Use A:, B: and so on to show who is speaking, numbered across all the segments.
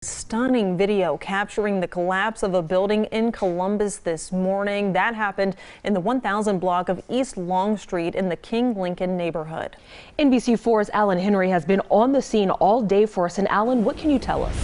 A: Stunning video capturing the collapse of a building in Columbus this morning. That happened in the 1000 block of East Long Street in the King-Lincoln neighborhood.
B: NBC4's Alan Henry has been on the scene all day for us. And Alan, what can you tell us?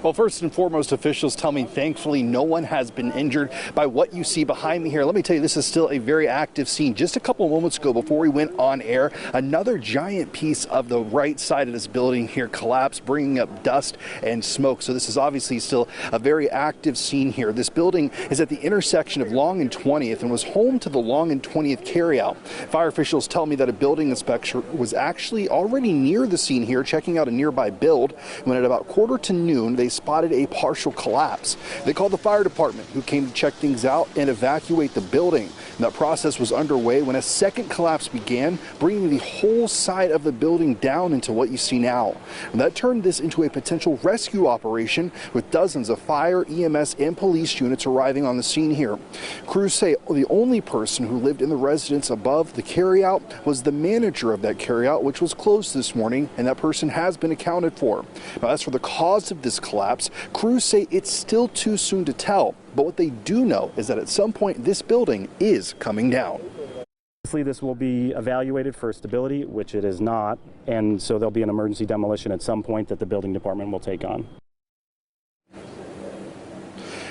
C: Well, first and foremost, officials tell me thankfully no one has been injured by what you see behind me here. Let me tell you, this is still a very active scene. Just a couple of moments ago, before we went on air, another giant piece of the right side of this building here collapsed, bringing up dust and smoke. So this is obviously still a very active scene here. This building is at the intersection of Long and 20th and was home to the Long and 20th carryout. Fire officials tell me that a building inspector was actually already near the scene here, checking out a nearby build, when at about quarter to noon, they spotted a partial collapse. They called the fire department, who came to check things out and evacuate the building. And that process was underway when a second collapse began, bringing the whole side of the building down into what you see now. And that turned this into a potential rescue operation, with dozens of fire, EMS, and police units arriving on the scene here. Crews say the only person who lived in the residence above the carryout was the manager of that carryout, which was closed this morning, and that person has been accounted for. Now, as for the cause of this collapse, crews say it's still too soon to tell, but what they do know is that at some point this building is coming down.
D: Obviously, this will be evaluated for stability, which it is not, and so there'll be an emergency demolition at some point that the building department will take on.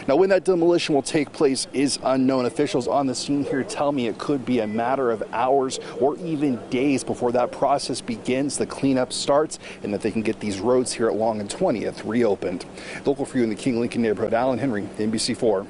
C: Now, when that demolition will take place is unknown. Officials on the scene here tell me it could be a matter of hours or even days before that process begins, the cleanup starts, and that they can get these roads here at Long and 20th reopened. Local for you in the King-Lincoln neighborhood, Alan Henry, NBC4.